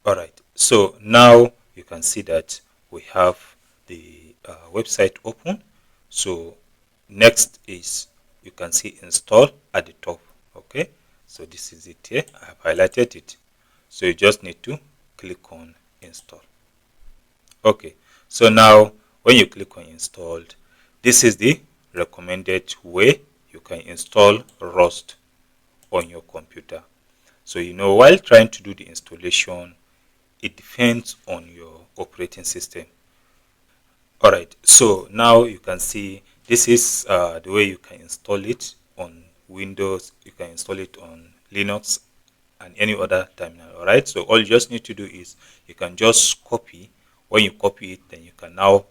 All right, so now you can see that we have the website open. So next is, you can see install at the top. Okay, so this is it here. I have highlighted it. So you just need to click on install. Okay, so now when you click on installed, this is the recommended way you can install Rust on your computer. So while trying to do the installation, it depends on your operating system. All right, so now you can see this is the way you can install it on Windows. You can install it on Linux and any other terminal. All right, so all you just need to do is you can just copy. When you copy it, then you can now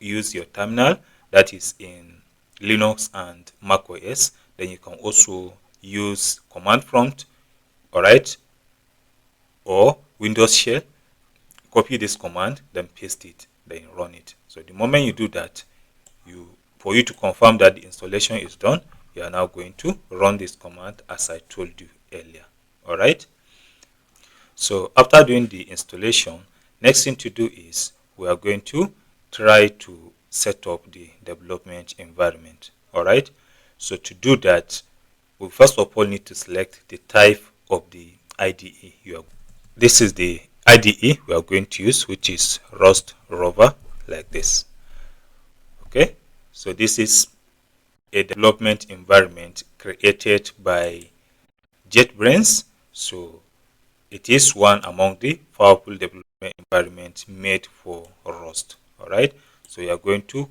use your terminal that is in Linux and macOS. Then you can also use command prompt, all right, or Windows shell. Copy this command, then paste it, then run it. So the moment you do that, for you to confirm that the installation is done, you are now going to run this command as I told you earlier. All right, so after doing the installation, next thing to do is we are going to try to set up the development environment. All right, so to do that, we first of all need to select the type of the IDE you are. This is the IDE we are going to use, which is Rust Rover, like this. Okay, so this is a development environment created by JetBrains. So it is one among the powerful development environments made for Rust. All right, so you are going to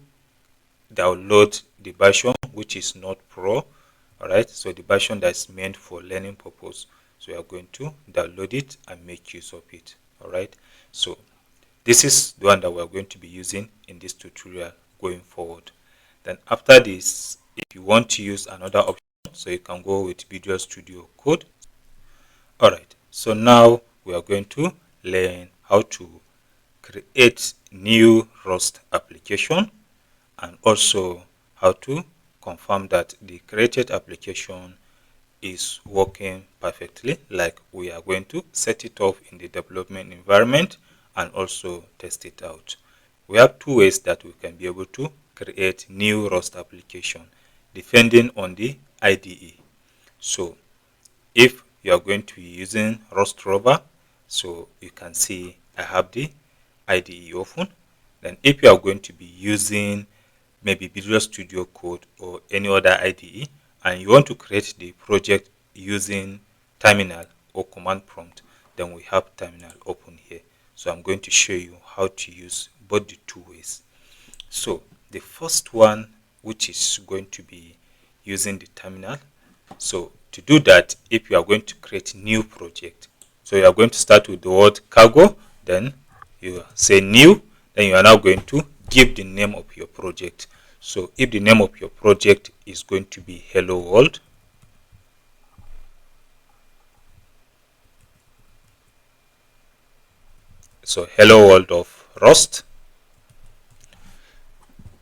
download the version which is not Pro. All right, so the version that's meant for learning purpose. So you are going to download it and make use of it. All right, so this is the one that we're going to be using in this tutorial going forward. Then after this, if you want to use another option, so you can go with Visual Studio Code. All right, so now we are going to learn how to create new Rust application and also how to confirm that the created application is working perfectly, like we are going to set it up in the development environment and also test it out. We have two ways that we can be able to create new Rust application depending on the IDE. So if you are going to be using Rust Rover, so you can see I have the IDE open. Then if you are going to be using maybe Visual Studio Code or any other IDE, and you want to create the project using terminal or command prompt, then we have terminal open here. So I'm going to show you how to use both the two ways. So the first one, which is going to be using the terminal. So to do that, if you are going to create new project, so you are going to start with the word cargo, then you say new, then you are now going to give the name of your project. So if the name of your project is going to be Hello World, so Hello World of Rust.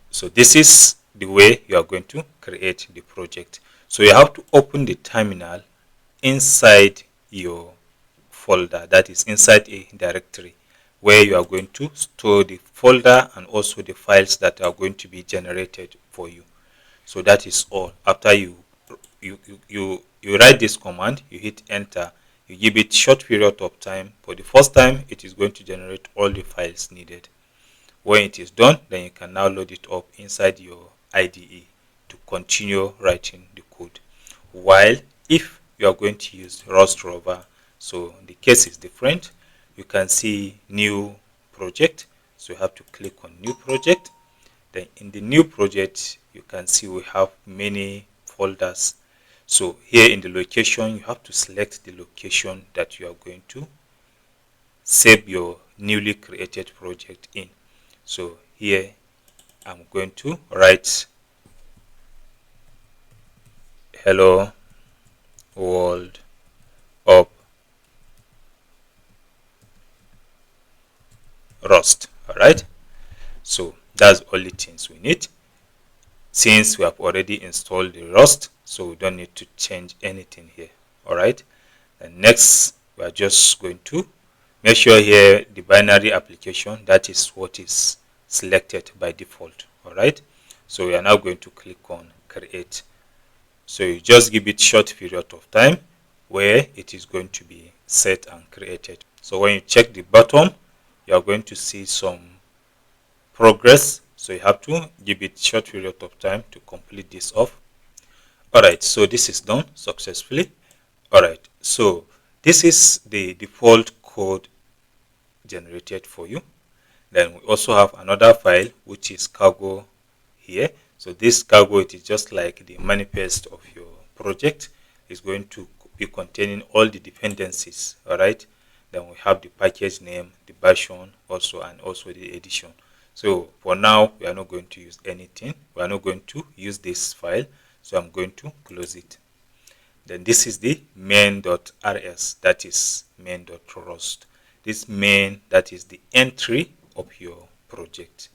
So this is the way you are going to create the project. So you have to open the terminal inside your folder, that is inside a directory where you are going to store the folder and also the files that are going to be generated for you. So that is all. After you write this command, you hit enter, you give it short period of time. For the first time, it is going to generate all the files needed. When it is done, then you can now load it up inside your IDE to continue writing the code. While if you are going to use Rust Rover, so the case is different. You can see new project, so you have to click on new project. Then in the new project, you can see we have many folders. So here in the location, you have to select the location that you are going to save your newly created project in. So here I'm going to write Hello World of Rust. All right, so that's all the things we need. Since we have already installed the Rust, so we don't need to change anything here. All right, and next we are just going to make sure here the binary application, that is what is selected by default. All right, so we are now going to click on create. So you just give it short period of time where it is going to be set and created. So when you check the bottom, you are going to see some progress. So you have to give it short period of time to complete this off. Alright, so this is done successfully. Alright, so this is the default code generated for you. Then we also have another file which is cargo here. So this cargo, it is just like the manifest of your project. It's going to be containing all the dependencies. Alright, then we have the package name, the version also, and also the edition. So for now, we are not going to use anything. We are not going to use this file. So I'm going to close it. Then this is the main.rs, that is main.rust. This main, that is the entry of your project.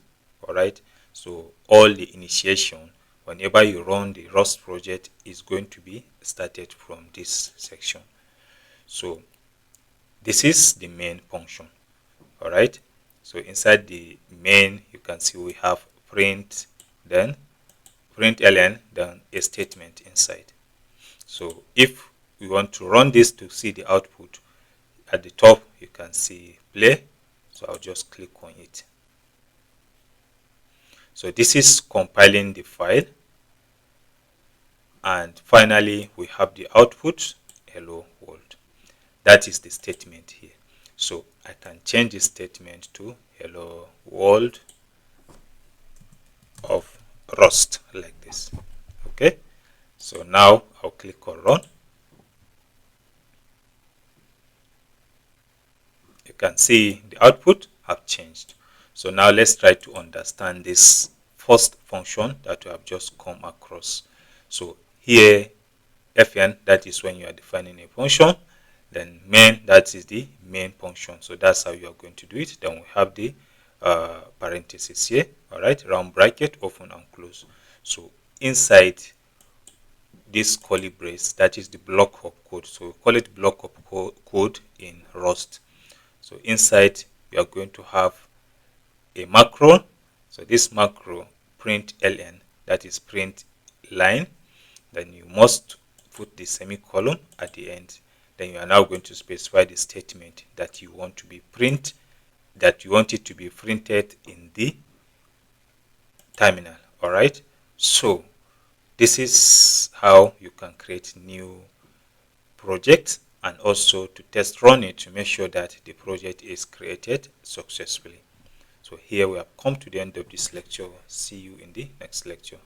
All right. So all the initiation, whenever you run the Rust project, is going to be started from this section. So this is the main function. All right. So inside the main, you can see we have print, then println, then a statement inside. So if we want to run this to see the output, at the top you can see play. So I'll just click on it. So this is compiling the file, and finally we have the output, hello world. That is the statement here. So I can change this statement to hello world of Rust like this. Okay, so now I'll click on run. You can see the output have changed. So now let's try to understand this first function that we have just come across. So here fn, that is when you are defining a function, then main, that is the main function. So that's how you are going to do it. Then we have the parentheses here. All right, round bracket, open and close. So inside this curly brace, that is the block of code. So we call it block of code in Rust. So inside you are going to have a macro. So this macro println, that is print line. Then you must put the semicolon at the end. Then you are now going to specify the statement that you want to be print, that you want it to be printed in the terminal. All right, so this is how you can create new projects, and also to test run it to make sure that the project is created successfully. So here we have come to the end of this lecture. See you in the next lecture.